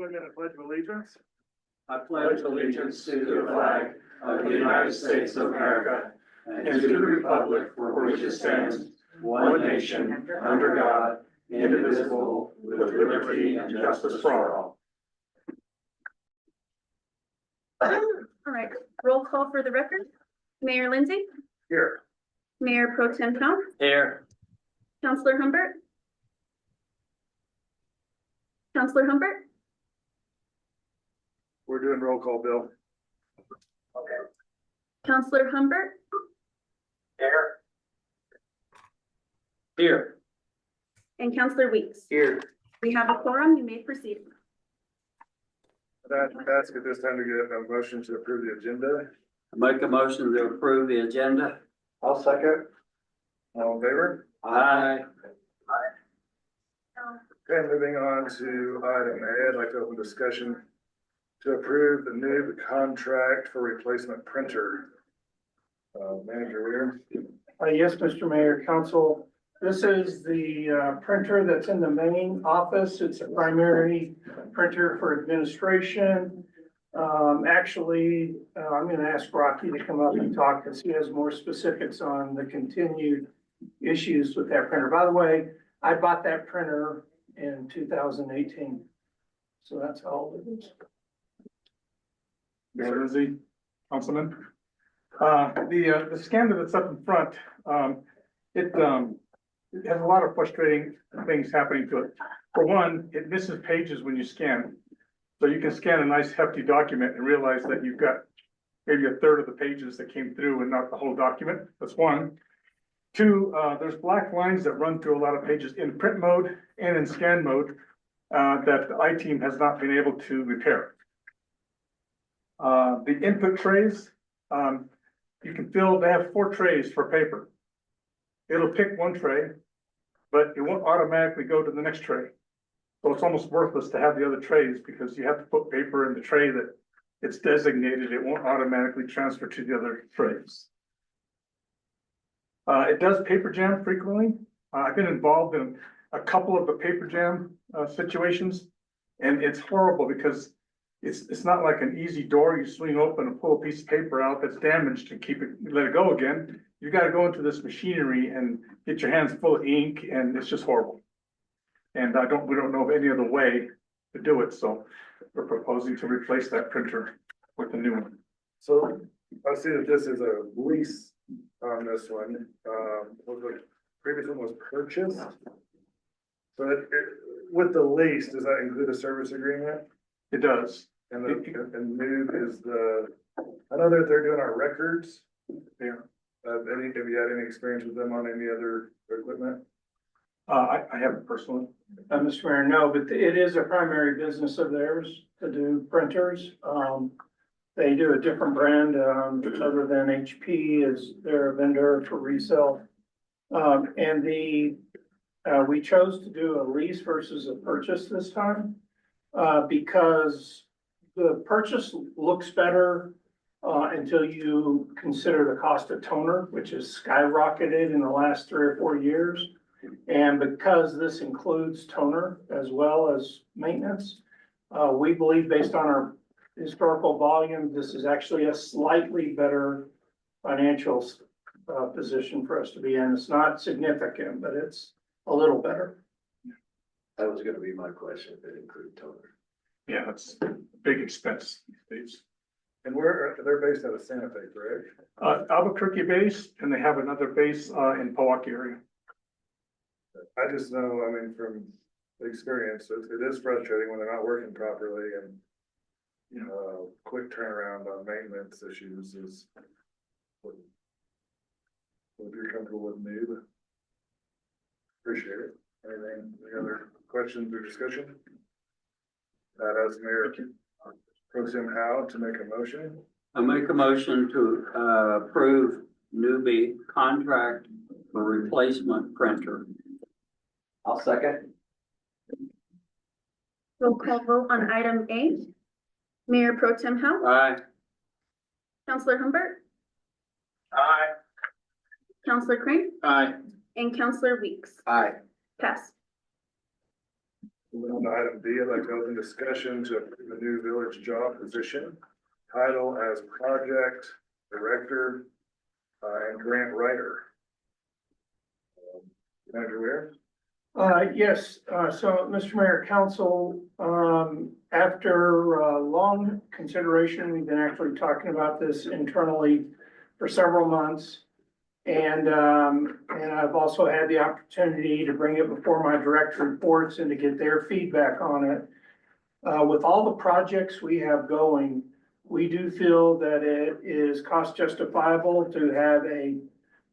Go ahead and pledge of allegiance. I pledge allegiance to the flag of the United States of America and to the republic for which it stands, one nation, under God, indivisible, with liberty and justice for all. All right, roll call for the record. Mayor Lindsay, Here. Mayor Pro Tem Count, Here. Councilor Humbert. Councilor Humbert, We're doing roll call, Bill. Councilor Humbert, Here. Here. and Councilor Weeks. Here. We have a quorum, you may proceed. I'd ask at this time to get a motion to approve the agenda. Make a motion to approve the agenda. I'll second. All in favor? Aye. Okay, moving on to item A, I'd like to open discussion to approve the new contract for replacement printer. Manager Weir. Yes, Mr. Mayor, Council, this is the printer that's in the main office. It's a primary printer for administration. Actually, I'm gonna ask Rocky to come up and talk because he has more specifics on the continued issues with that printer. By the way, I bought that printer in 2018. So that's how old it is. Mayor Lindsay, Councilman. The scanner that's up in front, it has a lot of frustrating things happening to it. For one, it misses pages when you scan. So you can scan a nice hefty document and realize that you've got maybe a third of the pages that came through and not the whole document. That's one. Two, there's black lines that run through a lot of pages in print mode and in scan mode that the I-team has not been able to repair. The input trays, you can fill, they have 4 trays for paper. It'll pick one tray, but it won't automatically go to the next tray. So it's almost worthless to have the other trays because you have to put paper in the tray that it's designated. It won't automatically transfer to the other trays. It does paper jam frequently. I've been involved in a couple of the paper jam situations, and it's horrible because it's not like an easy door you swing open and pull a piece of paper out that's damaged and keep it, let it go again. You got to go into this machinery and get your hands full of ink, and it's just horrible. And we don't know of any other way to do it, so we're proposing to replace that printer with a new one. So I see that this is a lease on this one. The previous one was purchased. So with the lease, does that include a service agreement? It does. And and new is I know that they're doing our records. Yeah. Have you had any experience with them on any other equipment? I haven't personally. Mr. Mayor, no, but it is a primary business of theirs to do printers. They do a different brand, other than HP is their vendor for resale. And we chose to do a lease versus a purchase this time, because the purchase looks better, until you consider the cost of toner, which has skyrocketed in the last 3 or 4 years. And because this includes toner as well as maintenance, we believe based on our historical volume, this is actually a slightly better financial position for us to be in. It's not significant, but it's a little better. That was gonna be my question, if it included toner. Yeah, that's a big expense these days. And they're based out of Santa Fe, correct? Albuquerque base, and they have another base in Milwaukee area. I just know, I mean, from experience, it is frustrating when they're not working properly and, you know, quick turnaround on maintenance issues is. If you're comfortable with me, but appreciate it. Any other questions or discussion? That as Mayor Pro Tem Howe to make a motion. I make a motion to approve newbie contract for replacement printer. I'll second. Roll call vote on item A. Mayor Pro Tem Howe, Aye. Councilor Humbert, Aye. Councilor Crane, Aye. and Councilor Weeks. Aye. Pass. Moving on to item B, I'd like to open discussion to approve the new village job position, title as project director, and grant writer. Manager Ware? Yes, so Mr. Mayor, Council, after long consideration, we've been actually talking about this internally for several months. And I've also had the opportunity to bring it before my direct reports and to get their feedback on it. With all the projects we have going, we do feel that it is cost justifiable to have a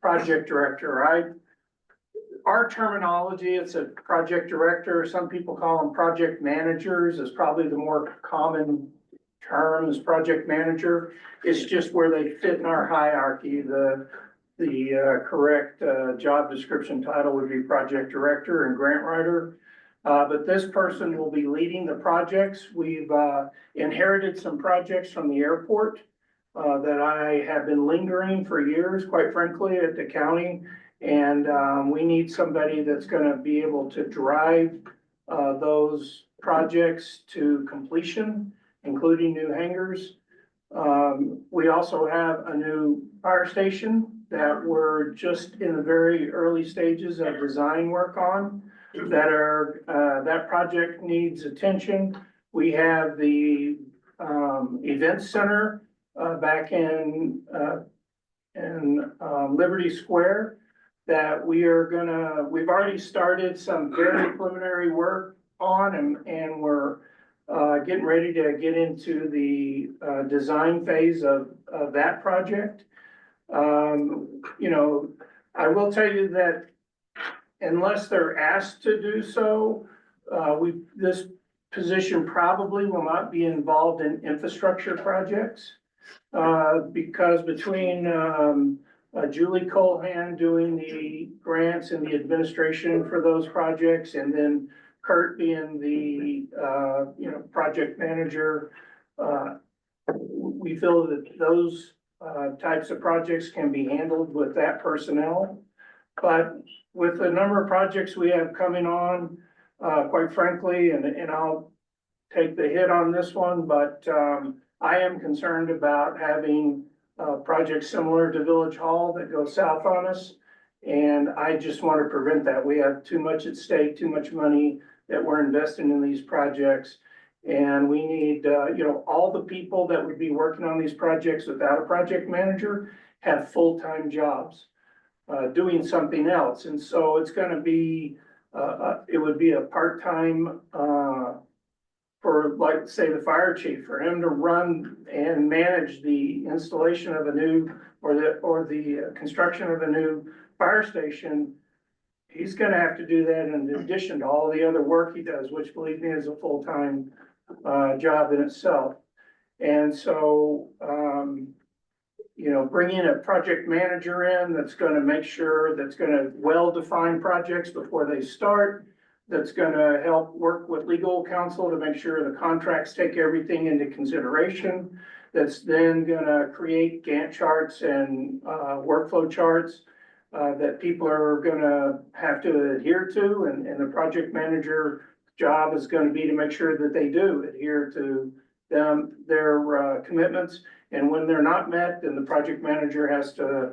project director. Our terminology, it's a project director. Some people call them project managers, is probably the more common term is project manager. It's just where they fit in our hierarchy. The correct job description title would be project director and grant writer. But this person will be leading the projects. We've inherited some projects from the airport that I have been lingering for years, quite frankly, at the county. And we need somebody that's gonna be able to drive those projects to completion, including new hangars. We also have a new fire station that we're just in the very early stages of design work on. That project needs attention. We have the event center back in Liberty Square that we've already started some very preliminary work on, and we're getting ready to get into the design phase of that project. You know, I will tell you that unless they're asked to do so, this position probably will not be involved in infrastructure projects. Because between Julie Colhan doing the grants and the administration for those projects, and then Kurt being the project manager, we feel that those types of projects can be handled with that personnel. But with the number of projects we have coming on, quite frankly, and I'll take the hit on this one, but I am concerned about having projects similar to Village Hall that go south on us. And I just want to prevent that. We have too much at stake, too much money that we're investing in these projects. And we need, all the people that would be working on these projects without a project manager have full-time jobs doing something else. And so it's going to be, it would be a part-time for, like, say, the fire chief, for him to run and manage the installation of a new, or the construction of a new fire station. He's going to have to do that in addition to all the other work he does, which, believe me, is a full-time job in itself. And so, bringing a project manager in that's going to make sure, that's going to well-define projects before they start, that's going to help work with legal counsel to make sure the contracts take everything into consideration, that's then going to create Gantt charts and workflow charts that people are going to have to adhere to, and the project manager job is going to be to make sure that they do adhere to their commitments. And when they're not met, then the project manager has to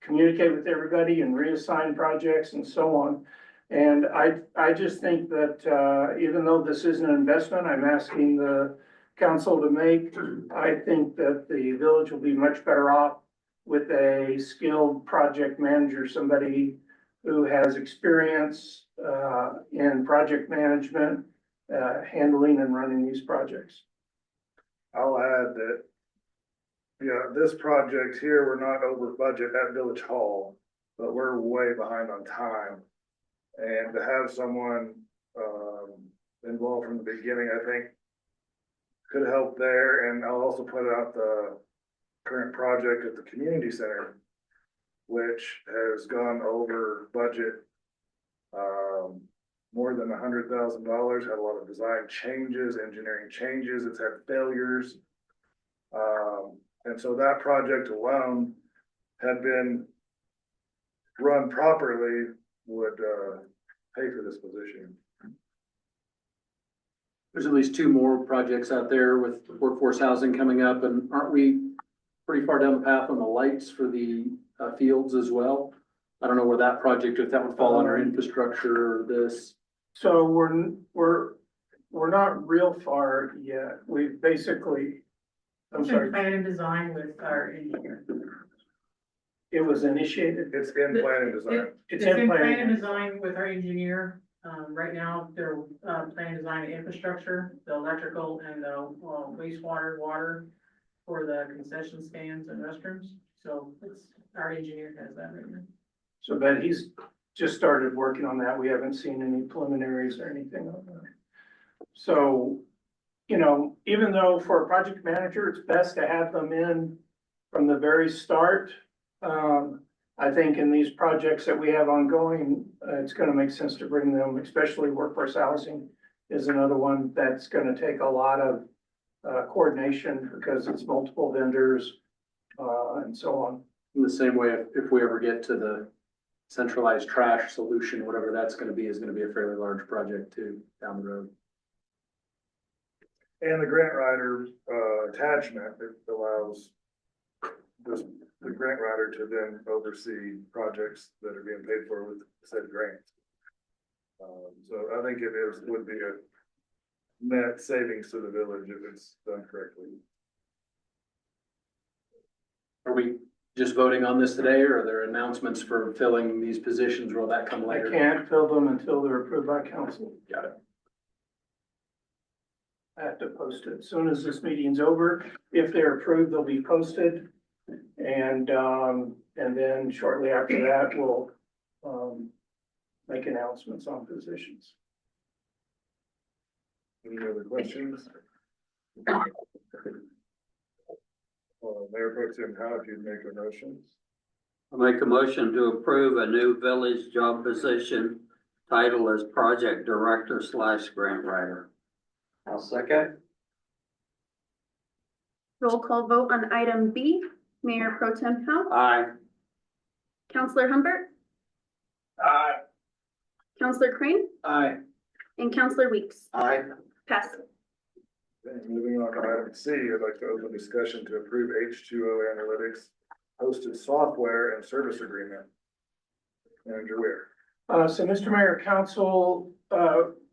communicate with everybody and reassign projects and so on. And I just think that even though this is an investment I'm asking the council to make, I think that the village will be much better off with a skilled project manager, somebody who has experience in project management, handling and running these projects. I'll add that, this project here, we're not over budget at Village Hall, but we're way behind on time. And to have someone involved from the beginning, I think could help there. And I'll also put out the current project at the community center, which has gone over budget more than $100,000, had a lot of design changes, engineering changes, it's had failures. And so that project alone had been run properly would pay for this position. There's at least two more projects out there with workforce housing coming up, and aren't we pretty far down the path on the lights for the fields as well? I don't know where that project, if that would fall under infrastructure or this. So we're not real far yet. We've basically, I'm It's in sorry, plan and design with our engineer. it was initiated. It's in plan and design. It's in plan and design with our engineer. Right now, they're, plan and design the infrastructure, the electrical and the wastewater, water for the concession stands and restrooms. So it's, our engineer has that right now. So Ben, he's just started working on that. We haven't seen any preliminaries or anything on that. So, you know, even though for a project manager, it's best to have them in from the very start. I think in these projects that we have ongoing, it's gonna make sense to bring them, especially workforce housing is another one that's gonna take a lot of coordination because it's multiple vendors, and so on. In the same way, if we ever get to the centralized trash solution, whatever that's gonna be, is gonna be a fairly large project too, down the road. And the grant writer, attachment, it allows the grant writer to then oversee projects that are being paid for with said grants. So I think would be a net savings to the village if it's done correctly. Are we just voting on this today, or are there announcements for filling these positions, or will that come I later? can't fill them until they're approved by council. Got it. I have to post it as soon as this meeting's over. If they're approved, they'll be posted. And then shortly after that, we'll, make announcements on positions. Any other questions? Mayor Pro Tem Howe, if you'd make a motion. I make a motion to approve a new village job position title as project director / grant writer. I'll second. Roll call vote on item B. Mayor Pro Tem Howe, Aye. Counselor Humbert, Aye. Counselor Crane, Aye. and Counselor Weeks. Aye. Pass. Okay, moving on to item C, I'd like to open discussion to approve H2O Analytics hosted software and service agreement. Manager Weir. So Mr. Mayor, Council,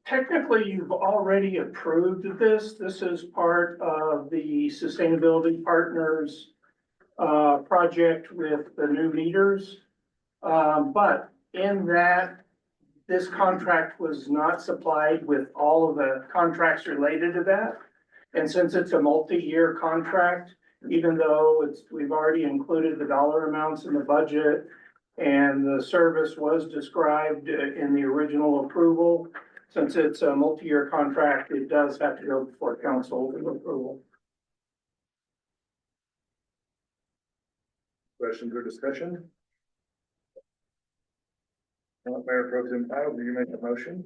technically you've already approved this. This is part of the Sustainability Partners project with the new meters. But in that, this contract was not supplied with all of the contracts related to that. And since it's a multi-year contract, even though we've already included the dollar amounts in the budget and the service was described in the original approval, since it's a multi-year contract, it does have to go before council with approval. Questions or discussion? Mayor Pro Tem Howe, do you make a motion?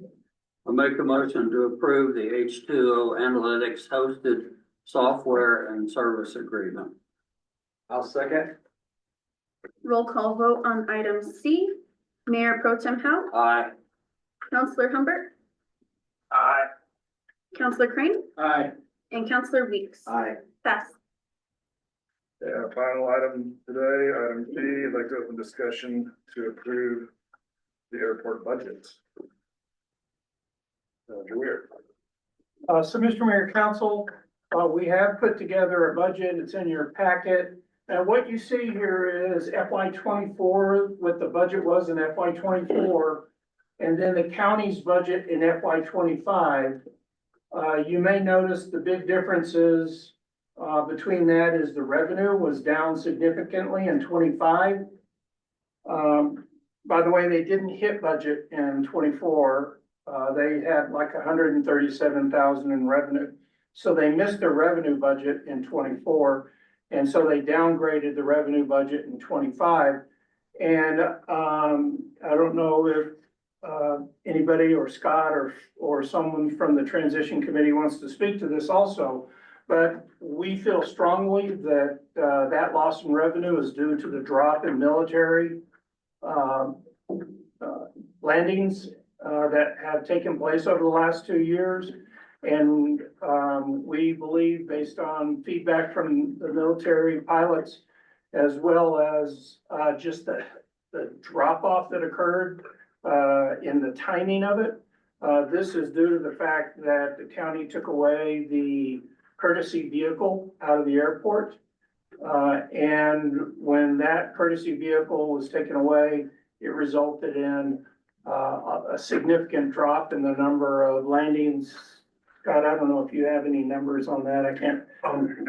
I make a motion to approve the H2O Analytics hosted software and service agreement. I'll second. Roll call vote on item C. Mayor Pro Tem Howe, Aye. Counselor Humbert, Aye. Counselor Crane, Aye. and Counselor Weeks. Aye. Pass. Yeah, final item today, item D, I'd like to open discussion to approve the airport budget. Manager Weir. So Mr. Mayor, Council, we have put together a budget. It's in your packet. And what you see here is FY 24, what the budget was in FY 24, and then the county's budget in FY 25. You may notice the big differences between that is the revenue was down significantly in 25. By the way, they didn't hit budget in 24. They had like 137,000 in revenue. So they missed their revenue budget in 24. And so they downgraded the revenue budget in 25. And I don't know if anybody or Scott or someone from the transition committee wants to speak to this also. But we feel strongly that that loss in revenue is due to the drop in military landings that have taken place over the last 2 years. And, we believe, based on feedback from the military pilots, as well as, just the drop off that occurred, in the timing of it. This is due to the fact that the county took away the courtesy vehicle out of the airport. And when that courtesy vehicle was taken away, it resulted in a significant drop in the number of landings. Scott, I don't know if you have any numbers on that. I can't,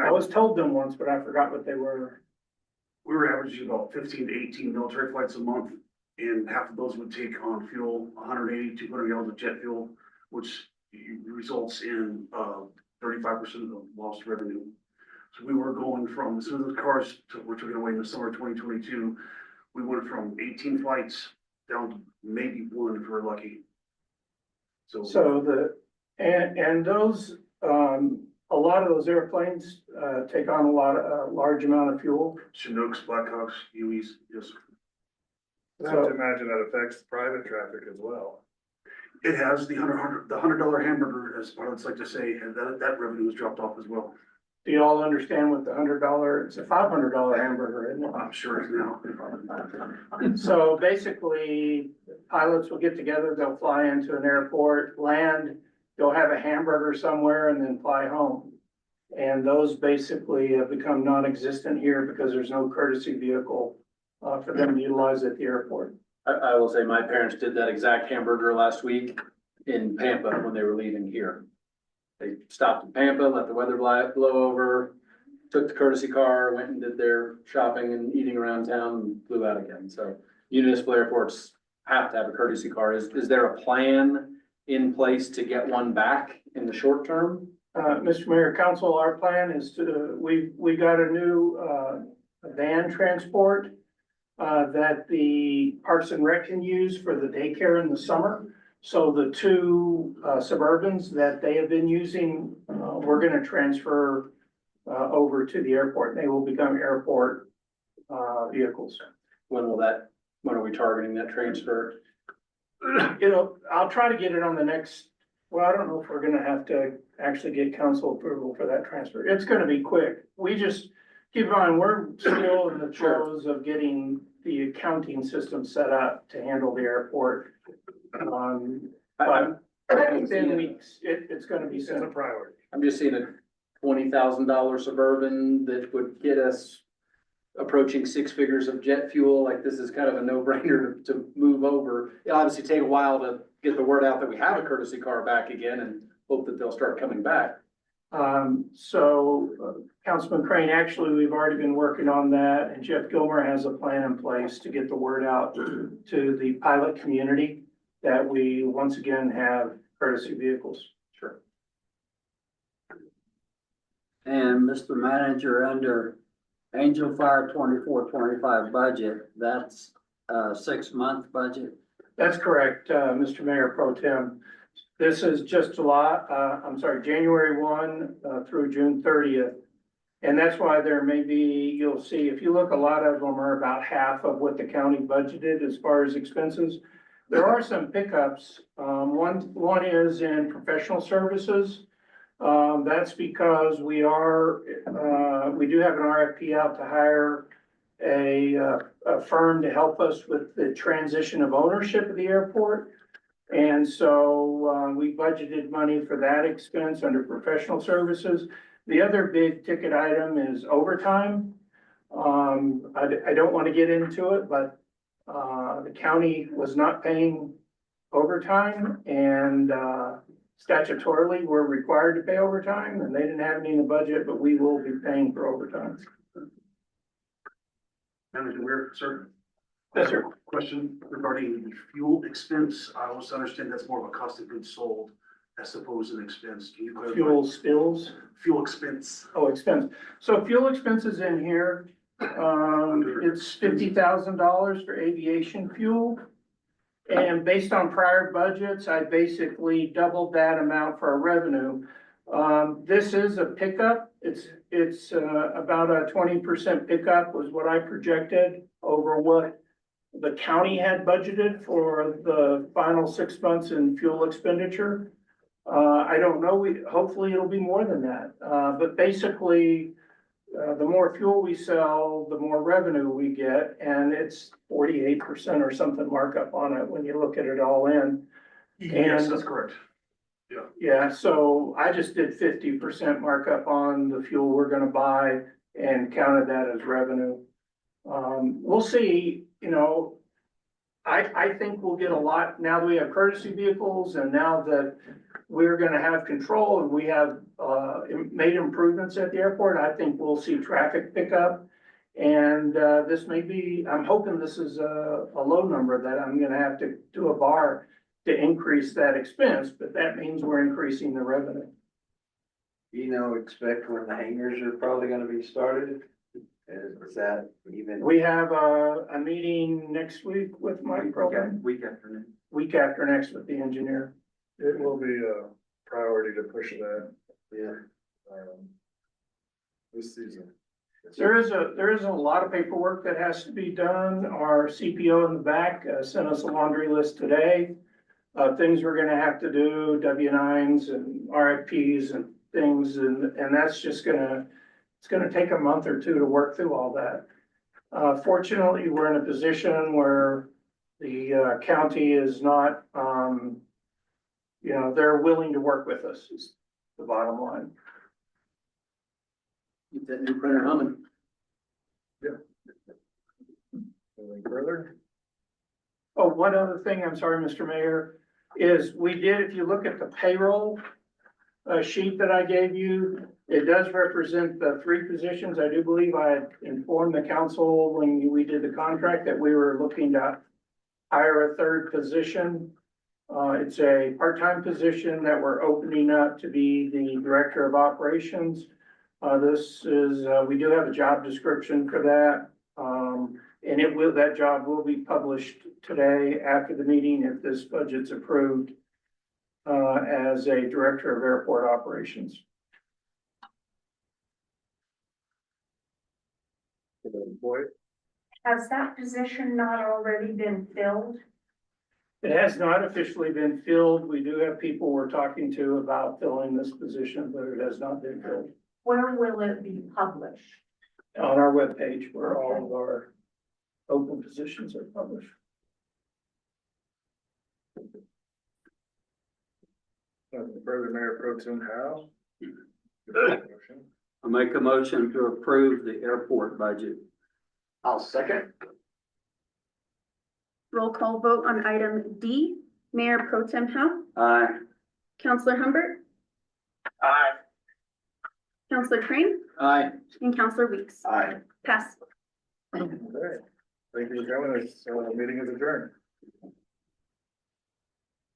I was told them once, but I forgot what they were. We were averaging about 15 to 18 military flights a month, and half of those would take on fuel, 180, 200 gallons of jet fuel, which results in 35% of the lost revenue. So we were going from, as soon as the cars were taken away in the summer of 2022, we went from 18 flights down to maybe one if we're lucky. So And those, a lot of those airplanes, take on a large amount of fuel. Chinooks, Blackhawks, Hueys, yes. I have to imagine that affects private traffic as well. It has the $100 hamburger, as pilots like to say, and that revenue was dropped off as well. Do you all understand what the $100, it's a $500 hamburger, isn't it? I'm sure it's now. So basically, pilots will get together, they'll fly into an airport, land, they'll have a hamburger somewhere and then fly home. And those basically have become non-existent here because there's no courtesy vehicle for them to utilize at the airport. I will say my parents did that exact hamburger last week in Pampa when they were leaving here. They stopped in Pampa, let the weather blow over, took the courtesy car, went and did their shopping and eating around town and flew out again. So municipal airports have to have a courtesy car. Is there a plan in place to get one back in the short term? Mr. Mayor, Council, our plan is to, we got a new, van transport that the Parks and Rec can use for the daycare in the summer. So the two Suburbans that they have been using, we're gonna transfer over to the airport. They will become airport vehicles. When are we targeting that transfer? I'll try to get it on the next, well, I don't know if we're gonna have to actually get council approval for that transfer. It's gonna be quick. We just, keep in mind, we're still in the throes of getting the accounting system set up to handle the airport. But within weeks, it's gonna be It's a set. priority. I'm just seeing a $20,000 Suburban that would get us approaching 6 figures of jet fuel. Like, this is kind of a no-brainer to move over. It'll obviously take a while to get the word out that we have a courtesy car back again and hope that they'll start coming back. Councilman Crane, actually, we've already been working on that, and Jeff Gilmer has a plan in place to get the word out to the pilot community that we once again have courtesy vehicles. Sure. And Mr. Manager, under Angel Fire 24-25 budget, that's a 6-month budget. That's correct, Mr. Mayor Pro Tem. This is just January 1 through June 30th. And that's why there may be, you'll see, if you look, a lot of them are about half of what the county budgeted as far as expenses. There are some pickups. One is in professional services. That's because we do have an RFP out to hire a firm to help us with the transition of ownership of the airport. And so, we budgeted money for that expense under professional services. The other big ticket item is overtime. I don't want to get into it, but, the county was not paying overtime, and, statutorily, we're required to pay overtime, and they didn't have any in the budget, but we will be paying for overtime. Manager Weir, sir. Yes, sir. Question regarding the fuel expense. I also understand that's more of a cost of goods sold as opposed to an expense. Can you clarify? Fuel spills. Fuel expense. Oh, expense. So fuel expenses in here, it's $50,000 for aviation fuel. And based on prior budgets, I basically doubled that amount for our revenue. This is a pickup. It's about a 20% pickup was what I projected over what the county had budgeted for the final 6 months in fuel expenditure. I don't know, hopefully it'll be more than that, but basically, the more fuel we sell, the more revenue we get, and it's 48% or something markup on it when you look at it all in. Yes, And- that's correct. Yeah, so I just did 50% markup on the fuel we're gonna buy and counted that as revenue. We'll see, you know, I think we'll get a lot, now that we have courtesy vehicles and now that we're gonna have control and we have, made improvements at the airport, I think we'll see traffic pick up. And, this may be, I'm hoping this is a low number that I'm gonna have to do a bar to increase that expense, but that means we're increasing the revenue. Expect when the hangars are probably gonna be started? Is that even? We have a meeting next week with Mike Program, Week afternoon. week after next with the engineer. It will be a priority to push that, Yeah. this season. There is a lot of paperwork that has to be done. Our CPO in the back sent us a laundry list today. Things we're gonna have to do, W-9s and RFPs and things, and that's just it's gonna take a month or two to work through all that. Fortunately, we're in a position where the county is not, you know, they're willing to work with us, is the bottom line. Keep that new printer humming. Anything further? Oh, one other thing, I'm sorry, Mr. Mayor, is we did, if you look at the payroll sheet that I gave you, it does represent the 3 positions. I do believe I had informed the council when we did the contract that we were looking to hire a 3rd position. It's a part-time position that we're opening up to be the Director of Operations. This is, we do have a job description for that. And that job will be published today after the meeting if this budget's approved, as a Director of Airport Operations. Boy, Has that position not already been filled? It has not officially been filled. We do have people we're talking to about filling this position, but it has not been filled. Where will it be published? On our webpage where all of our open positions are published. nothing further, Mayor Pro Tem Howe. I make a motion to approve the airport budget. I'll second. Roll call vote on item D. Mayor Pro Tem Howe, Aye. Counselor Humbert, Aye. Counselor Crane, Aye. and Counselor Weeks. Aye. Pass. Okay, thank you for coming, this meeting is adjourned.